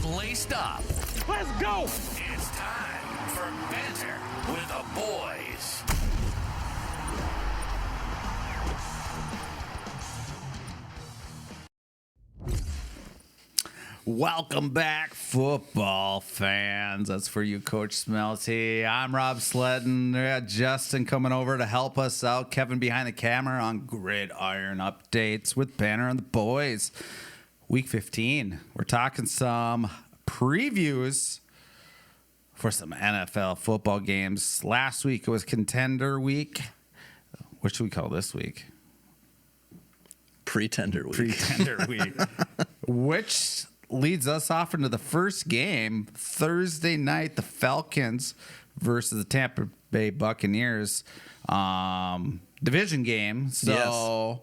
laced up. Let's go! It's time for Banter with the boys. Welcome back, football fans. That's for you, Coach Smelty. I'm Rob Sledden. We got Justin coming over to help us out. Kevin behind the camera on Gridiron updates with Banter and the boys. Week 15. We're talking some previews for some NFL football games. Last week it was Contender Week. What should we call this week? Pretender Week. Pretender Week. Which leads us off into the first game, Thursday night, the Falcons versus the Tampa Bay Buccaneers. Division game. So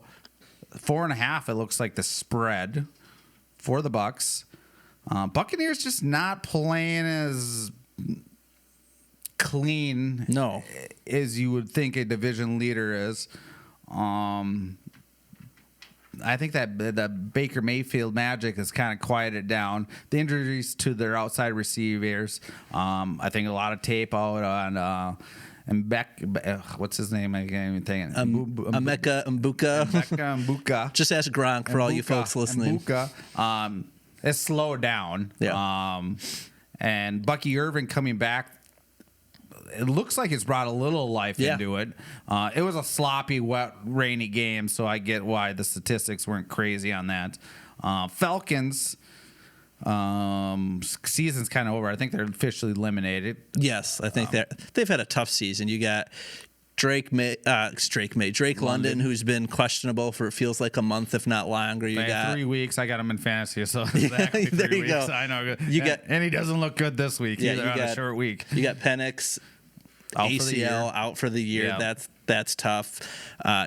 yes. 4.5, it looks like the spread for the Bucs. Buccaneers just not playing as clean as you would think a division leader is. I think that the Baker Mayfield magic has kind of quieted down. The injuries to their outside receivers. I think a lot of tape out on what's his name? I can't even think. Emeka Mbuka. Just ask Gronk for all you folks listening. Mbuka. It's slowed down. Yeah. And Bucky Irvin coming back. It looks like it's brought a little life into it. It was a sloppy, wet, rainy game, so I get why the statistics weren't crazy on that. Falcons, season's kind of over. I think they're officially eliminated. Yes, I think they've had a tough season. You got Drake London, who's been questionable for it feels like a month, if not longer. You got 3 weeks. I got him in fantasy, so exactly there 3 you weeks. go. I know. And he doesn't look good this week. Either on a short week. You got Penix. ACL out for the year. Yeah. That's tough.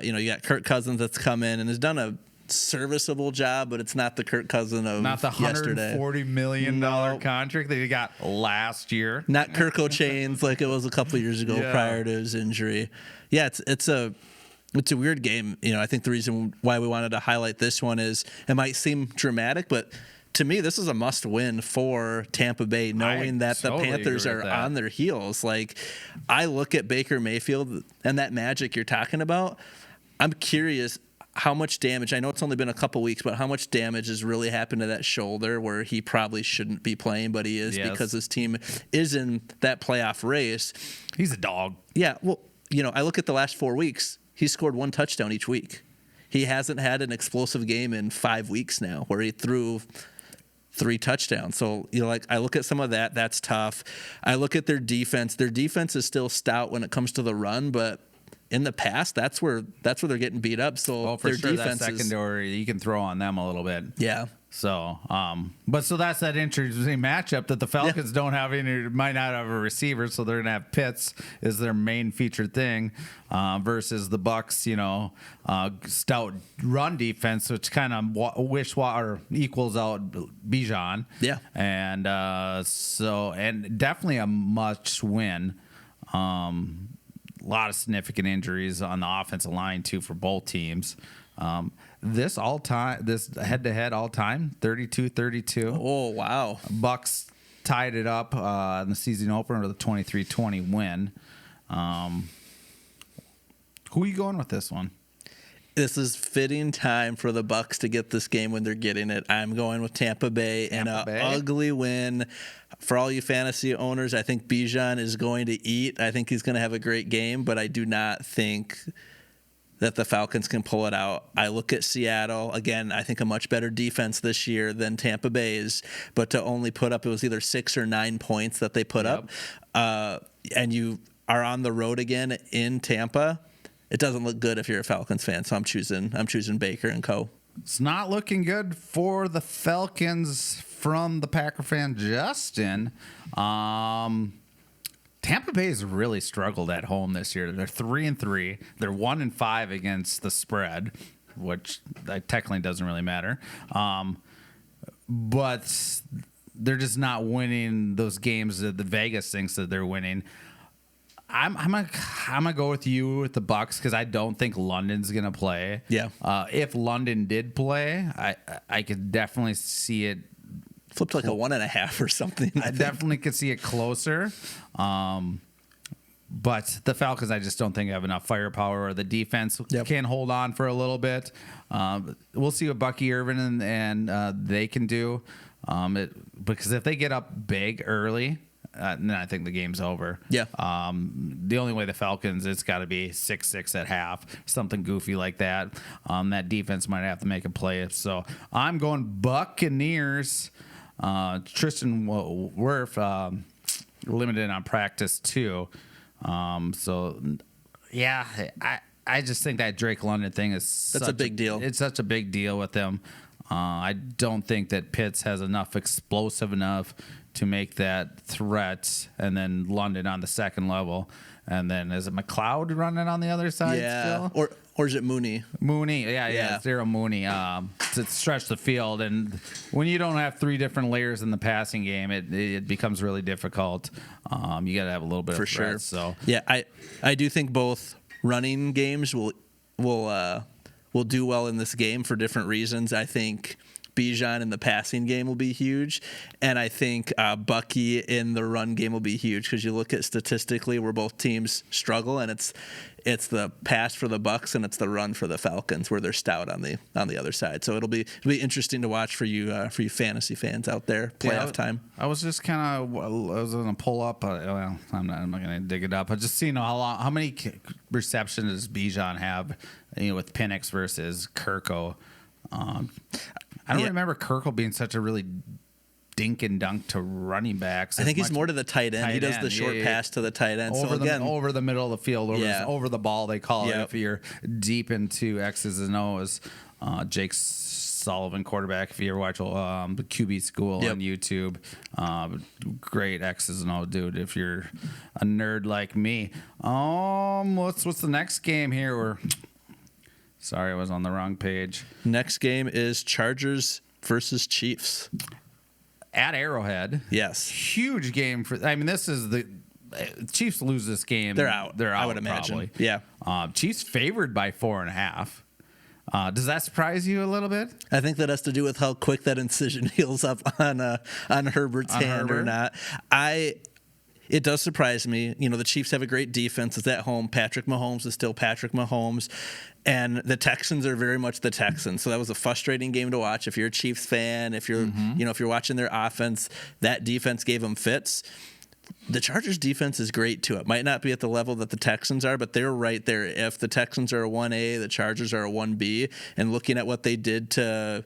You got Kirk Cousins that's come in and has done a serviceable job, but it's not the Kirk Cousins of not the yesterday. $140 million contract that he got last year. Not Kirk O'Chains like it was a couple years ago prior to his injury. Yeah, it's a weird game. I think the reason why we wanted to highlight this one is it might seem dramatic, but to me, this is a must-win for Tampa Bay, knowing that the Panthers are on their heels. Like, I look at Baker Mayfield and that magic you're talking about. I'm curious how much damage. I know it's only been a couple weeks, but how much damage has really happened to that shoulder where he probably shouldn't be playing, but he is because his team is in that playoff race. He's a dog. Yeah, well, I look at the last 4 weeks. He scored 1 touchdown each week. He hasn't had an explosive game in 5 weeks now where he threw 3 touchdowns. So, I look at some of that. That's tough. I look at their defense. Their defense is still stout when it comes to the run, but in the past, that's where they're getting beat up. So for their sure, defense that secondary, you can throw on them a little bit. Yeah. So, so that's that interesting matchup that the Falcons don't have might not have a receiver, so they're gonna have Pitts is their main featured thing, versus the Bucs, stout run defense, which kind of equals out Bijan. Yeah, and and definitely a must win. A lot of significant injuries on the offensive line too for both teams. This head-to-head all-time, 32-32. Oh, wow. Bucs tied it up in the season opener with a 23-20 win. Who are you going with this one? This is fitting time for the Bucs to get this game when they're getting it. I'm going with Tampa Bay and an ugly win. For all you fantasy owners, I think Bijan is going to eat. I think he's going to have a great game, but I do not think that the Falcons can pull it out. I look at Seattle. Again, I think a much better defense this year than Tampa Bay's, but to only put up, it was either 6 or 9 points that they put up, and you are on the road again in Tampa, it doesn't look good if you're a Falcons fan, so I'm choosing Baker and co. It's not looking good for the Falcons from the Packer fan, Justin. Tampa Bay has really struggled at home this year. They're 3-3. They're 1-5 against the spread, which technically doesn't really matter. But they're just not winning those games that the Vegas thinks that they're winning. I'm gonna go with you with the Bucs because I don't think London's gonna play. Yeah. If London did play, I could definitely see it flipped like a 1.5 or something. I definitely could see it closer. But the Falcons, I just don't think have enough firepower, or the defense can hold on for a little bit. We'll see what Bucky Irvin and they can do. Because if they get up big early, then I think the game's over. Yeah. The only way the Falcons, it's got to be 6-6 at half, something goofy like that. That defense might have to make a play. So I'm going Buccaneers. Tristan Wirth limited on practice too. So yeah, I just think that Drake London thing is a big deal. It's such a big deal with them. I don't think that Pitts has explosive enough to make that threat, and then London on the second level, and then is it McLeod running on the other side? Yeah, still? or is it Mooney? Yeah. Zero Mooney to stretch the field, and when you don't have three different layers in the passing game, it becomes really difficult. You got to have a little bit of threat. Sure. So yeah, I do think both running games will do well in this game for different reasons. I think Bijan in the passing game will be huge, and I think Bucky in the run game will be huge, because you look at statistically where both teams struggle, and it's the pass for the Bucks and it's the run for the Falcons, where they're stout on the other side. So it'll be interesting to watch for you fantasy fans out there. Playoff time. I was just kind of I was going to pull up. I'm not going to dig it up. I just seeing how many receptions does Bijan have, with Penix versus Kirko. I don't remember Kirkle being such a really dink and dunk to running backs. I think he's more to the tight end. He does the short pass to the tight end. Over the middle of the field, over the ball, they call it if you're deep into X's and O's. Jake Sullivan, quarterback, if you ever watch the QB School on YouTube. Great X's and O's dude if you're a nerd like me. What's the next game here? Sorry, I was on the wrong page. Next game is Chargers versus Chiefs. At Arrowhead. Yes. Huge game this is the Chiefs lose this game. They're out, I would imagine. Probably. Yeah. Chiefs favored by 4.5. Does that surprise you a little bit? I think that has to do with how quick that incision heals up on Herbert's hand or not. It does surprise me. The Chiefs have a great defense. It's at home. Patrick Mahomes is still Patrick Mahomes. And the Texans are very much the Texans. So that was a frustrating game to watch. If you're a Chiefs fan, if you're if you're watching their offense, that defense gave them fits. The Chargers defense is great too. It might not be at the level that the Texans are, but they're right there. If the Texans are a 1A, the Chargers are a 1B. And looking at what they did to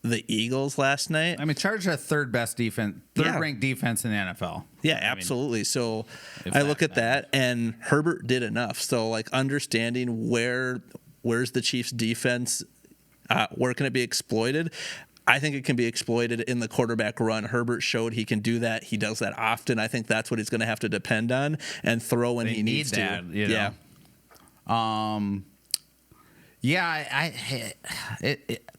the Eagles last night. Chargers are third ranked defense in the NFL. Yeah, absolutely. So I look at that, and Herbert did enough. So understanding where's the Chiefs defense, where can it be exploited? I think it can be exploited in the quarterback run. Herbert showed he can do that. He does that often. I think that's what he's going to have to depend on and throw when he needs to. Yeah.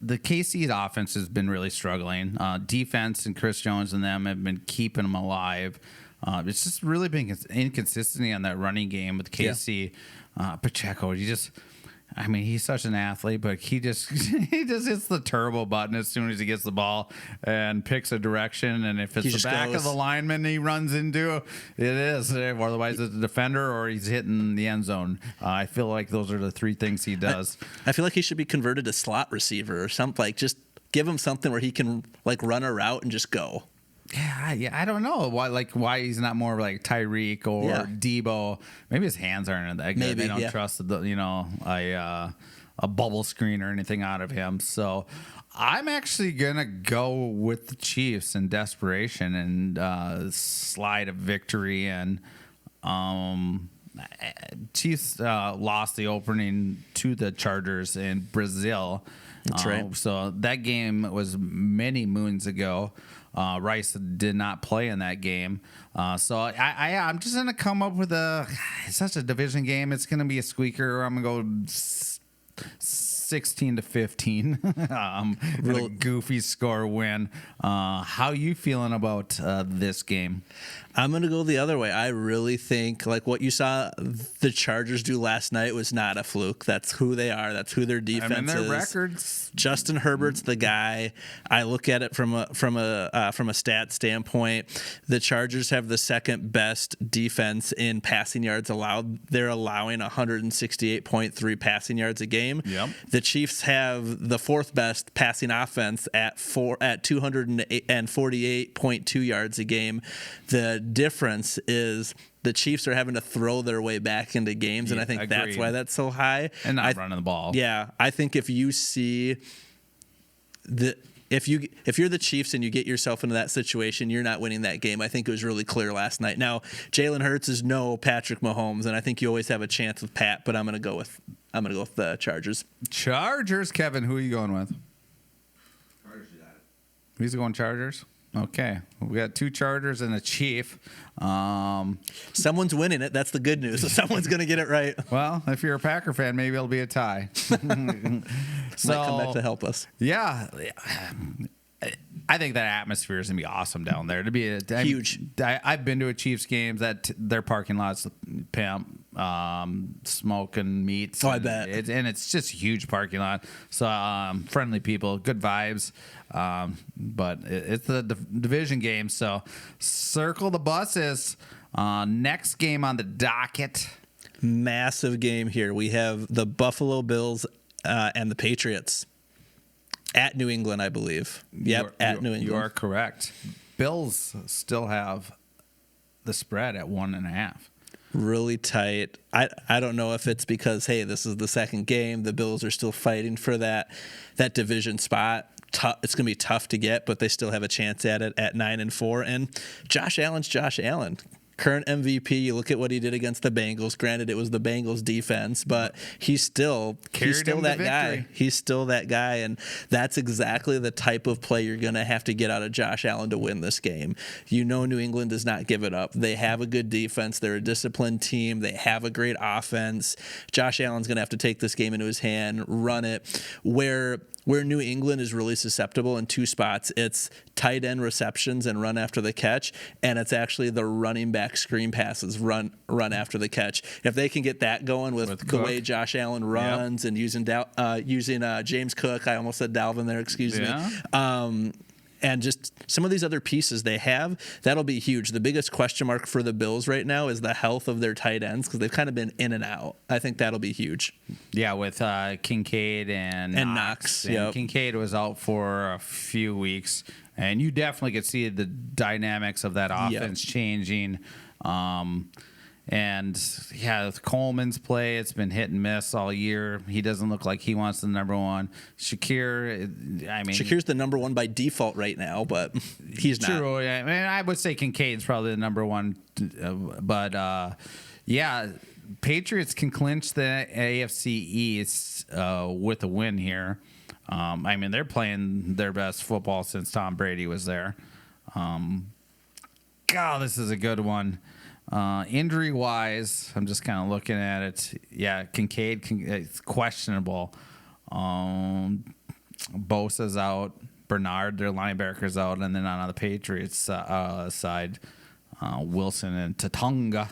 The KC's offense has been really struggling. Defense and Chris Jones and them have been keeping them alive. It's just really been inconsistency on that running game with KC. Pacheco, he's such an athlete, but he just hits the turbo button as soon as he gets the ball and picks a direction. And if it's the back of the lineman he runs into, it is. Otherwise, it's a defender or he's hitting the end zone. I feel like those are the three things he does. I feel like he should be converted to slot receiver or something. Just give him something where he can run a route and just go. Yeah, I don't know why he's not more like Tyreek or Debo. Maybe his hands aren't that good. Maybe they don't trust a bubble screen or anything out of him. So I'm actually gonna go with the Chiefs in desperation and slide a victory. And Chiefs lost the opening to the Chargers in Brazil. That's right. So that game was many moons ago. Rice did not play in that game. So I'm just going to come up with it's such a division game. It's going to be a squeaker. I'm going to go 16-15. Real goofy score win. How you feeling about this game? I'm going to go the other way. I really think like what you saw the Chargers do last night was not a fluke. That's who they are. That's who their defense their is. records. Justin Herbert's the guy. I look at it from a stat standpoint. The Chargers have the second best defense in passing yards allowed. They're allowing 168.3 passing yards a game. Yep. The Chiefs have the fourth best passing offense at 248.2 yards a game. The difference is the Chiefs are having to throw their way back into games, and I think that's why that's so high. And not running the ball. Yeah, I think if you see if you're the Chiefs and you get yourself into that situation, you're not winning that game. I think it was really clear last night. Now, Jalen Hurts is no Patrick Mahomes, and I think you always have a chance with Pat, but I'm gonna go with the Chargers. Chargers, Kevin. Who are you going with? Chargers got it. He's going Chargers. Okay, we got 2 Chargers and a Chief. Someone's winning it. That's the good news. Someone's going to get it right. Well, if you're a Packer fan, maybe it'll be a tie. Might come back to help us. Yeah, I think that atmosphere is gonna be awesome down there. To be Huge. I've been to a Chiefs game. That their parking lots pimp, smoking meats. Oh, I bet. And it's just a huge parking lot. So friendly people, good vibes. But it's the division game. So circle the buses. Next game on the docket. Massive game here. We have the Buffalo Bills and the Patriots. At New England, I believe. Yep, at New England. You are correct. Bills still have the spread at 1.5. Really tight. I don't know if it's because, hey, this is the second game. The Bills are still fighting for that division spot. It's going to be tough to get, but they still have a chance at it at 9-4. And Josh Allen's Josh Allen. Current MVP, you look at what he did against the Bengals. Granted, it was the Bengals defense, but he's still that guy. He's still that guy, and that's exactly the type of play you're going to have to get out of Josh Allen to win this game. You know New England does not give it up. They have a good defense. They're a disciplined team. They have a great offense. Josh Allen's going to have to take this game into his hand, run it. Where New England is really susceptible in 2 spots, it's tight end receptions and run after the catch, and it's actually the running back screen passes, run after the catch. If they can get that going with the way Josh Allen runs and using James Cook, I almost said Dalvin there, excuse me. And just some of these other pieces they have, that'll be huge. The biggest question mark for the Bills right now is the health of their tight ends because they've kind of been in and out. I think that'll be huge. Yeah, with Kincaid and Knox. And Kincaid was out for a few weeks, and you definitely could see the dynamics of that offense changing. And yeah, with Coleman's play, it's been hit and miss all year. He doesn't look like he wants the number one. Shakir's the number one by default right now, but he's not. True. I mean, I would say Kincaid's probably the number one, but yeah, Patriots can clinch the AFC East with a win here. I mean, they're playing their best football since Tom Brady was there. God, this is a good one. Injury wise, I'm just kind of looking at it. Yeah, Kincaid, it's questionable. Bosa's out. Bernard, their linebacker's out. And then on the Patriots side, Wilson and Tatonga.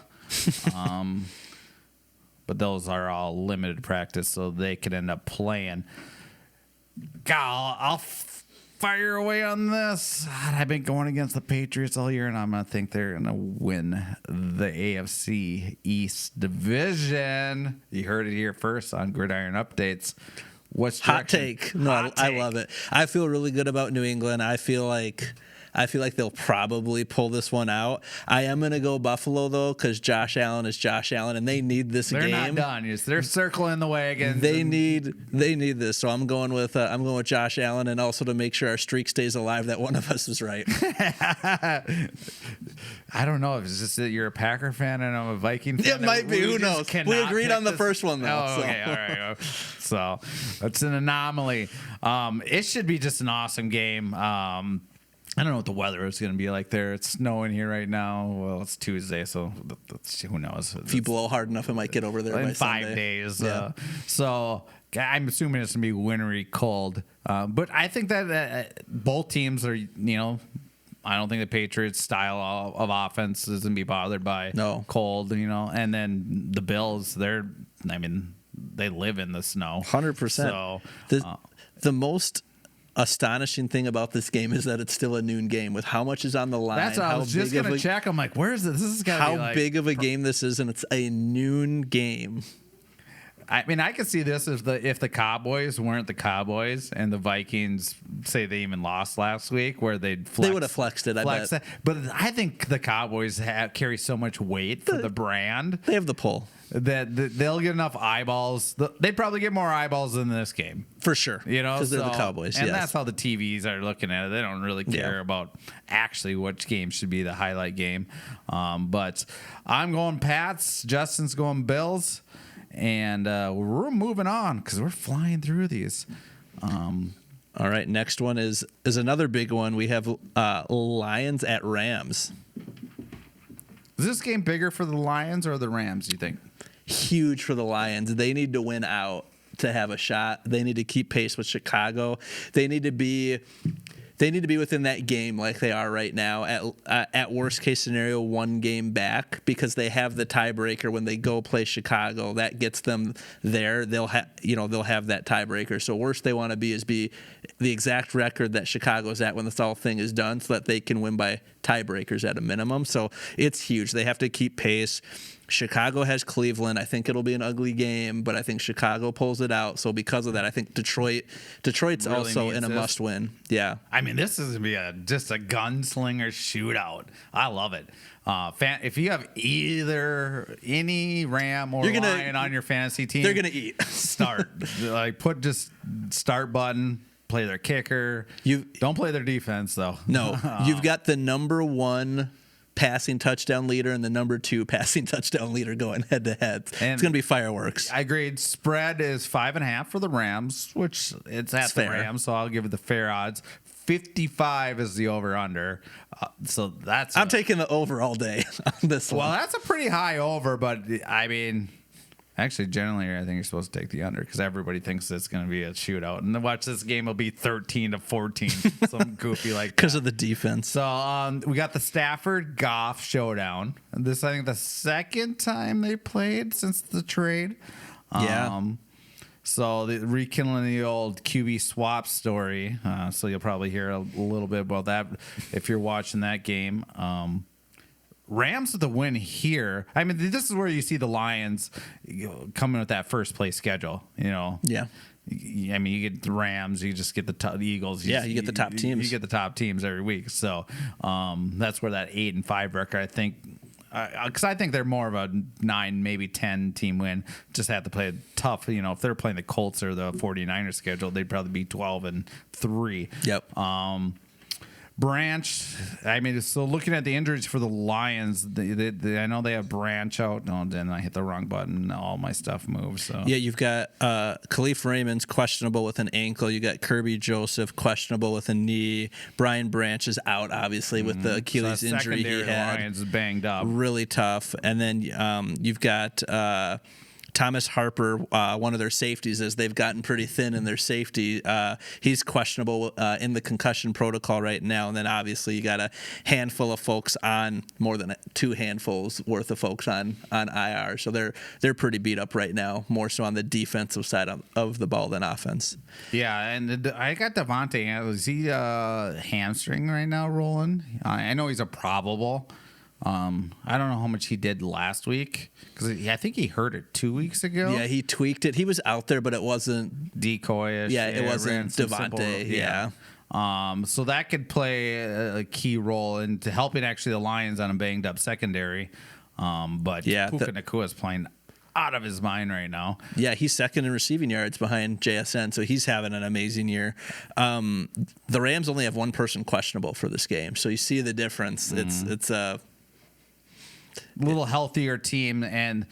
But those are all limited practice, so they could end up playing. God, I'll fire away on this. God, I've been going against the Patriots all year, and I'm going to think they're going to win the AFC East division. You heard it here first on Gridiron Updates. What's hot take? No, I love it. I feel really good about New England. I feel like they'll probably pull this one out. I am going to go Buffalo, though, because Josh Allen is Josh Allen, and they need this game. They're not done. They're circling the wagons. They need this. So I'm going with Josh Allen, and also to make sure our streak stays alive, that one of us is right. I don't know if it's just that you're a Packer fan and I'm a Viking fan. It might be. Who knows? We agreed on the first one, though. Oh, okay. All right. So it's an anomaly. It should be just an awesome game. I don't know what the weather is going to be like there. It's snowing here right now. Well, it's Tuesday, so who knows? If you blow hard enough, it might get over there in by 5 Sunday. days. Yeah. So I'm assuming it's going to be wintry cold. But I think that both teams are, I don't think the Patriots' style of offense is going to be bothered by cold, And then the Bills, they live in the snow. 100%. So the most astonishing thing about this game is that it's still a noon game with how much is on the line. That's what I was just going to check. I'm like, where is this? This is got to be how big of a game this is, and it's a noon game. I mean, I could see this if the Cowboys weren't the Cowboys and the Vikings, say they even lost last week, where they would have flexed it. I bet. But I think the Cowboys carry so much weight for the brand. They have the pull. That they'll get enough eyeballs. They'd probably get more eyeballs in this game. For sure. Because they're the Cowboys. And that's how the TVs are looking at it. They don't really care about actually which game should be the highlight game. But I'm going Pats. Justin's going Bills. And we're moving on because we're flying through these. All right. Next one is another big one. We have Lions at Rams. Is this game bigger for the Lions or the Rams, you think? Huge for the Lions. They need to win out to have a shot. They need to keep pace with Chicago. They need to be within that game like they are right now. At worst case scenario, one game back, because they have the tiebreaker when they go play Chicago. That gets them there. They'll have that tiebreaker. So worst they want to be is the exact record that Chicago's at when this whole thing is done, so that they can win by tiebreakers at a minimum. So it's huge. They have to keep pace. Chicago has Cleveland. I think it'll be an ugly game, but I think Chicago pulls it out. So because of that, I think Detroit's really also in a must-win. Yeah. I mean, this is going to be just a gunslinger shootout. I love it. If you have either any Ram or Lion on your fantasy team, they're going to eat. Start. Put just start button. Play their kicker. You don't play their defense though. No, you've got the number 1 passing touchdown leader and the number 2 passing touchdown leader going head to head. It's going to be fireworks. I agreed. Spread is 5.5 for the Rams, which it's at the Rams, so I'll give it the fair odds. 55 is the over under. So I'm taking the over all day on this one. Well, that's a pretty high over, but I mean, actually, generally, I think you're supposed to take the under because everybody thinks it's going to be a shootout. And then watch, this game will be 13-14, some goofy like that. Because of the defense. So we got the Stafford-Goff showdown. This, I think, the second time they played since the trade. Yeah. So rekindling the old QB swap story. So you'll probably hear a little bit about that if you're watching that game. Rams with the win here. I mean, this is where you see the Lions coming with that first place schedule. Yeah. I mean, you get the Rams, you just get the Eagles. You get the top teams. You get the top teams every week. So that's where that 8-5 record, I think, because I think they're more of a 9, maybe 10 team win. Just have to play tough. If they're playing the Colts or the 49ers schedule, they'd probably be 12-3. Yep. Branch, I mean, so looking at the injuries for the Lions, I know they have Branch out. No, then I hit the wrong button. All my stuff moves. So yeah, you've got Khalif Raymond's questionable with an ankle. You got Kirby Joseph questionable with a knee. Brian Branch is out, obviously, with the Achilles injury he had. Lions is banged up, really tough. And then you've got Thomas Harper, one of their safeties, as they've gotten pretty thin in their safety. He's questionable in the concussion protocol right now. And then obviously you got a handful of folks on, more than 2 handfuls worth of folks on IR. So they're pretty beat up right now, more so on the defensive side of the ball than offense. Yeah, and I got Devontae. Is he hamstring right now rolling? I know he's a probable. I don't know how much he did last week because I think he hurt it 2 weeks ago. Yeah, he tweaked it. He was out there, but it wasn't decoyish. Yeah, it wasn't Devontae. Yeah. So that could play a key role into helping actually the Lions on a banged up secondary. But yeah, Puka Nacua is playing out of his mind right now. Yeah, he's second in receiving yards behind JSN, so he's having an amazing year. The Rams only have one person questionable for this game, so you see the difference. It's a little healthier team, and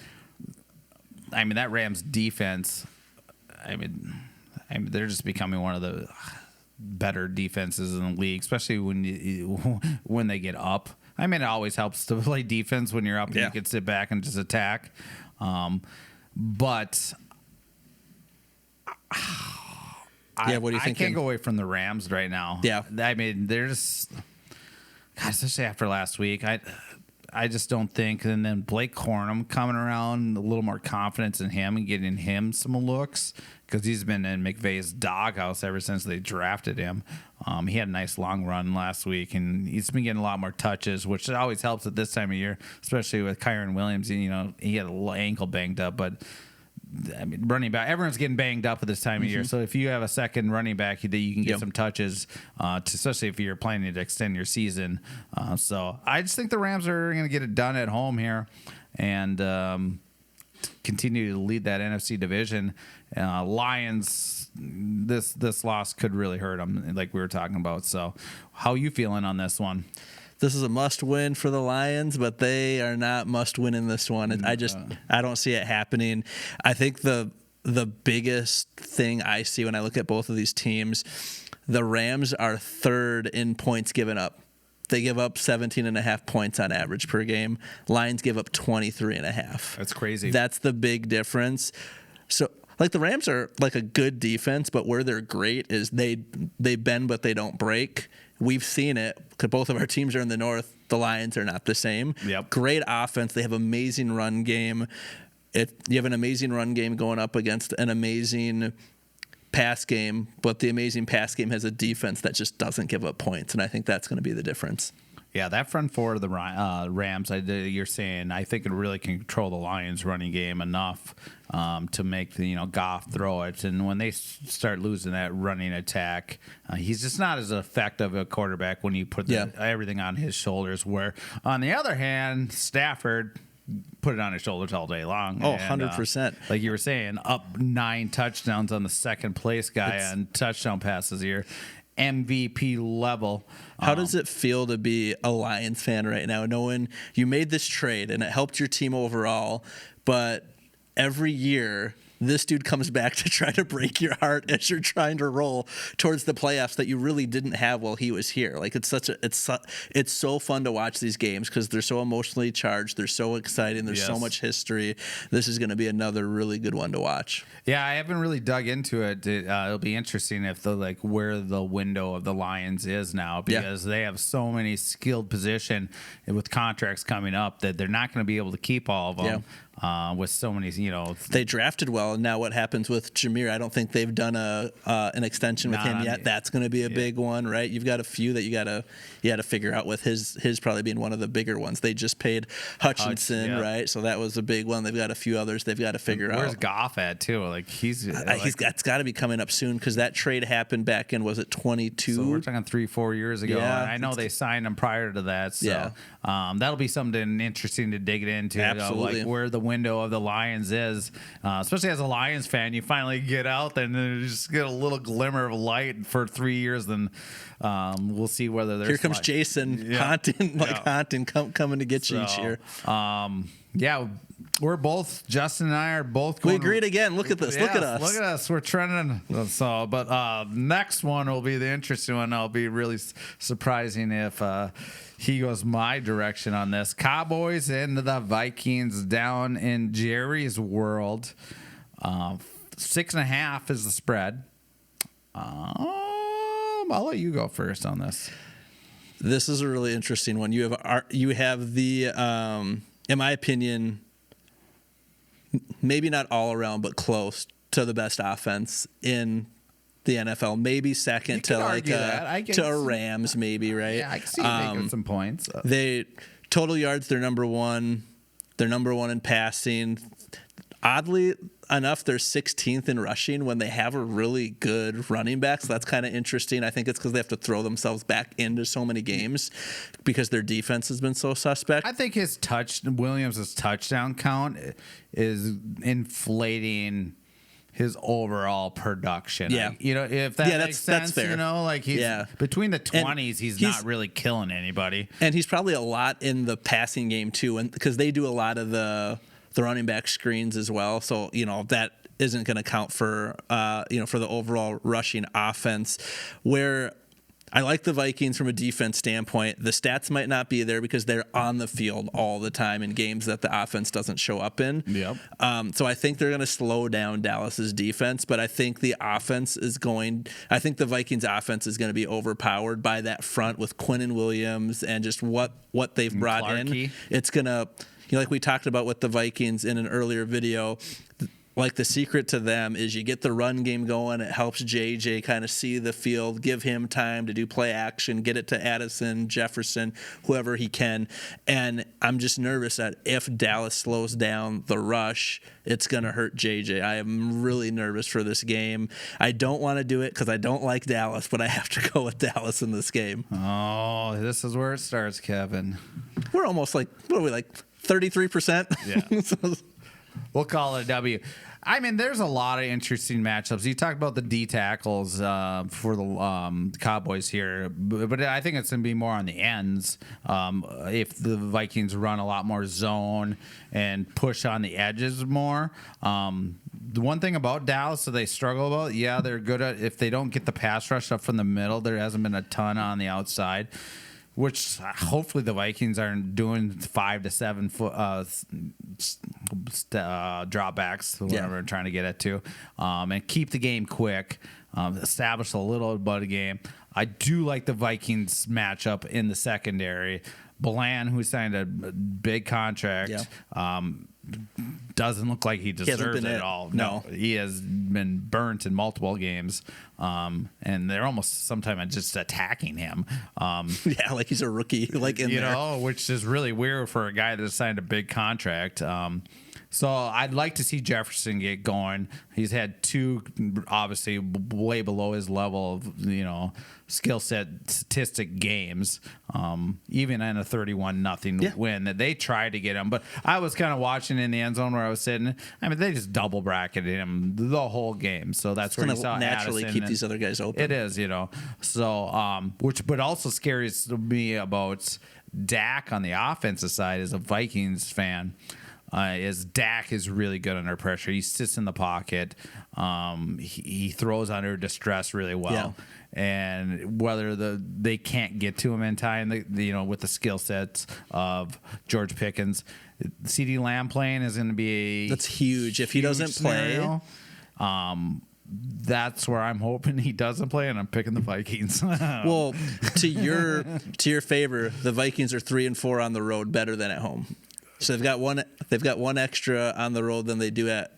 I mean that Rams defense. I mean they're just becoming one of the better defenses in the league, especially when they get up. I mean, it always helps to play defense when you're up and you can sit back and just attack. But what do you think? I can't go away from the Rams right now. Yeah. I mean, they're just, God, especially after last week, I just don't think. And then Blake Cornum coming around, a little more confidence in him and getting him some looks because he's been in McVay's doghouse ever since they drafted him. He had a nice long run last week, and he's been getting a lot more touches, which always helps at this time of year, especially with Kyron Williams. He had a little ankle banged up, but I mean, running back, everyone's getting banged up at this time of year. So if you have a second running back that you can get some touches, especially if you're planning to extend your season. So I just think the Rams are going to get it done at home here and continue to lead that NFC division. Lions, this loss could really hurt them, like we were talking about. So how are you feeling on this one? This is a must-win for the Lions, but they are not must-win in this one. I don't see it happening. I think the biggest thing I see when I look at both of these teams, the Rams are third in points given up. They give up 17.5 points on average per game. Lions give up 23.5. That's crazy. That's the big difference. So, like, the Rams are like a good defense, but where they're great is they bend but they don't break. We've seen it because both of our teams are in the North. The Lions are not the same. Yep. Great offense. They have amazing run game. You have an amazing run game going up against an amazing pass game, but the amazing pass game has a defense that just doesn't give up points, and I think that's going to be the difference. Yeah, that front four of the Rams, you're saying, I think it really can control the Lions' running game enough to make Goff throw it. And when they start losing that running attack, he's just not as effective a quarterback when you put everything on his shoulders. Where, on the other hand, Stafford put it on his shoulders all day long. Oh, 100%. Like you were saying, up 9 touchdowns on the second place guy on touchdown passes here. MVP level. How does it feel to be a Lions fan right now, knowing you made this trade and it helped your team overall, but every year this dude comes back to try to break your heart as you're trying to roll towards the playoffs that you really didn't have while he was here? Like, it's so fun to watch these games because they're so emotionally charged, they're so exciting, there's so much history. This is going to be another really good one to watch. Yeah, I haven't really dug into it. It'll be interesting if where the window of the Lions is now, because they have so many skilled position with contracts coming up that they're not going to be able to keep all of them. With so many, they drafted well, and now what happens with Jameer? I don't think they've done an extension with him yet. That's going to be a big one, right? You've got a few that you got to figure out, with his probably being one of the bigger ones. They just paid Hutchinson, right? So that was a big one. They've got a few others they've got to figure out. Where's Goff at too? Like that's got to be coming up soon because that trade happened back in, was it 22? So we're talking 3-4 years ago. Yeah, and I know they signed him prior to that. So that'll be something interesting to dig into. Absolutely. Like where the window of the Lions is, especially as a Lions fan, you finally get out there and then you just get a little glimmer of light for 3 years. Then we'll see whether there's. Here comes Jason haunting, coming to get you each year. We're both, Justin and I are both going. We agreed again. Look at this. Look at us. Look at us. We're trending. So, but next one will be the interesting one. I'll be really surprising if he goes my direction on this. Cowboys and the Vikings down in Jerry's world. 6.5 is the spread. I'll let you go first on this. This is a really interesting one. You have the, in my opinion, maybe not all around, but close to the best offense in the NFL. Maybe second to a Rams, maybe, right? Yeah, I can see you making some points. They total yards, they're number one. They're number one in passing. Oddly enough, they're 16th in rushing when they have a really good running back. So that's kind of interesting. I think it's because they have to throw themselves back into so many games because their defense has been so suspect. I think Williams' touchdown count is inflating his overall production. Yeah. If that makes sense, that's fair. He's between the 20s, he's not really killing anybody. And he's probably a lot in the passing game too, and because they do a lot of the running back screens as well. So, that isn't going to count for for the overall rushing offense. Where I like the Vikings from a defense standpoint. The stats might not be there because they're on the field all the time in games that the offense doesn't show up in. Yep. So I think they're going to slow down Dallas's defense, but I think the Vikings offense is going to be overpowered by that front with Quinnen Williams and just what they've brought in. It's going to, like we talked about with the Vikings in an earlier video, like the secret to them is you get the run game going. It helps JJ kind of see the field, give him time to do play action, get it to Addison, Jefferson, whoever he can. And I'm just nervous that if Dallas slows down the rush, it's going to hurt JJ. I am really nervous for this game. I don't want to do it because I don't like Dallas, but I have to go with Dallas in this game. Oh, this is where it starts, Kevin. We're almost like, 33%? Yeah. We'll call it a W. I mean, there's a lot of interesting matchups. You talked about the D tackles for the Cowboys here, but I think it's going to be more on the ends. If the Vikings run a lot more zone and push on the edges more. The one thing about Dallas that they struggle about, they're good at, if they don't get the pass rush up from the middle, there hasn't been a ton on the outside. Which hopefully the Vikings aren't doing 5 to 7 foot dropbacks, whatever I'm trying to get it to, and keep the game quick, establish a little bit of game. I do like the Vikings matchup in the secondary. Bland, who signed a big contract, doesn't look like he deserves it at all. No, he has been burnt in multiple games, and they're almost sometimes just attacking him. Like he's a rookie, which is really weird for a guy that signed a big contract. So I'd like to see Jefferson get going. He's had 2, obviously, way below his level of, skill set statistic games, even in a 31-0 win that they tried to get him. But I was kind of watching in the end zone where I was sitting. I mean, they just double bracketed him the whole game. So that's where you saw naturally Addison keep these other guys open. It is, So, but also scares me about Dak on the offensive side as a Vikings fan. Is Dak is really good under pressure. He sits in the pocket. He throws under distress really well. And whether they can't get to him in time, with the skill sets of George Pickens, CeeDee Lamb playing is going to be that's huge. If he doesn't play, that's where I'm hoping he doesn't play, and I'm picking the Vikings. Well, to your favor, the Vikings are 3-4 on the road, better than at home. So they've got one extra on the road than they do at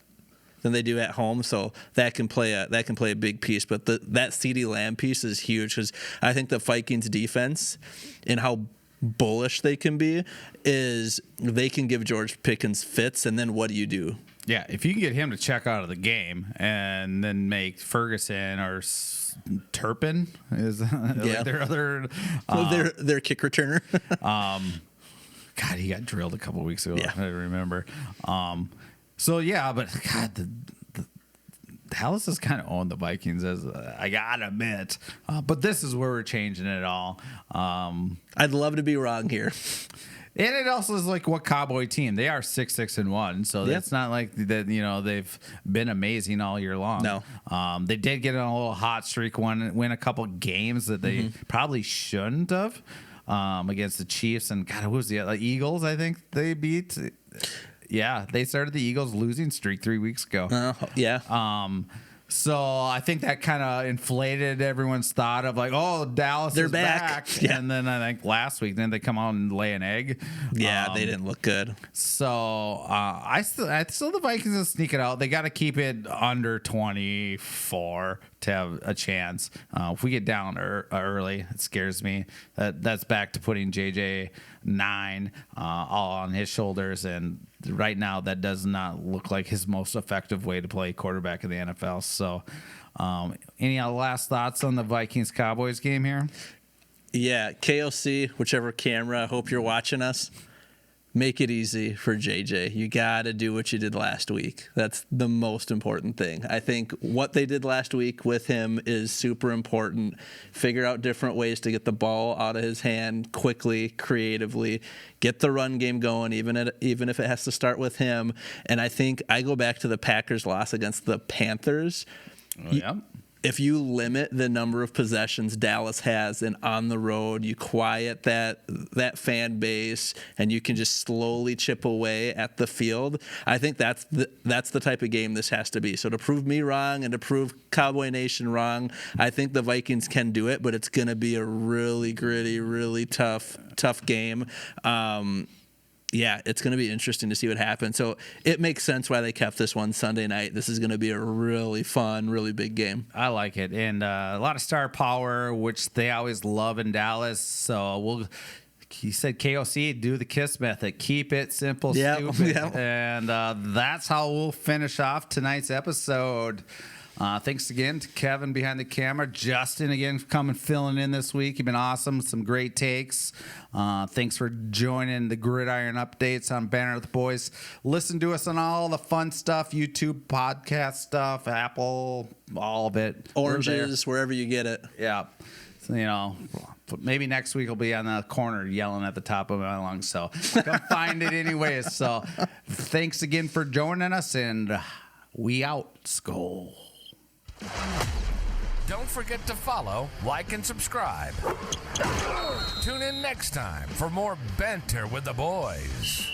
home. So that can play a big piece. But that CeeDee Lamb piece is huge because I think the Vikings defense and how bullish they can be is they can give George Pickens fits, and then what do you do? Yeah, if you can get him to check out of the game and then make Ferguson or Turpin is like their other their kick returner. God, he got drilled a couple weeks ago. I remember. But God, the Dallas has kind of owned the Vikings, as I gotta admit. But this is where we're changing it all. I'd love to be wrong here. And it also is like what Cowboy team. They are 6-6-1, so it's not like that. They've been amazing all year long. No, they did get on a little hot streak, win a couple games that they probably shouldn't have. Against the Chiefs and God, who was the Eagles? I think they beat. Yeah, they started the Eagles losing streak 3 weeks ago. So I think that kind of inflated everyone's thought of like, oh, Dallas they're is back. Yeah. And then I think last week, then they come out and lay an egg. Yeah, they didn't look good. So I still the Vikings will sneak it out. They got to keep it under 24 to have a chance. If we get down early, it scares me. That's back to putting JJ 9 all on his shoulders, and right now that does not look like his most effective way to play quarterback in the NFL. So any last thoughts on the Vikings-Cowboys game here? Yeah, KOC, whichever camera, I hope you're watching us. make it easy for JJ. You got to do what you did last week. That's the most important thing. I think what they did last week with him is super important. Figure out different ways to get the ball out of his hand quickly, creatively, get the run game going, even if it has to start with him. And I think I go back to the Packers loss against the Panthers. Oh, yeah. If you limit the number of possessions Dallas has and on the road, you quiet that fan base and you can just slowly chip away at the field. I think that's the type of game this has to be. So to prove me wrong and to prove Cowboy Nation wrong, I think the Vikings can do it, but it's going to be a really gritty, really tough game. Yeah, it's going to be interesting to see what happens. So it makes sense why they kept this one Sunday night. This is going to be a really fun, really big game. I like it. And a lot of star power, which they always love in Dallas. So he said KOC, do the KISS method. Keep it simple, stupid. Yep. And that's how we'll finish off tonight's episode. Thanks again to Kevin behind the camera. Justin, again, filling in this week. You've been awesome. Some great takes. Thanks for joining the Gridiron updates on Banter with the Boys. Listen to us on all the fun stuff, YouTube, podcast stuff, Apple, all of it. Oranges, wherever you get it. Yeah. So, maybe next week I'll be on the corner yelling at the top of my lungs. So come find it anyways. So thanks again for joining us, and we out. Skol. Don't forget to follow, like, and subscribe. Tune in next time for more Banter with the Boys.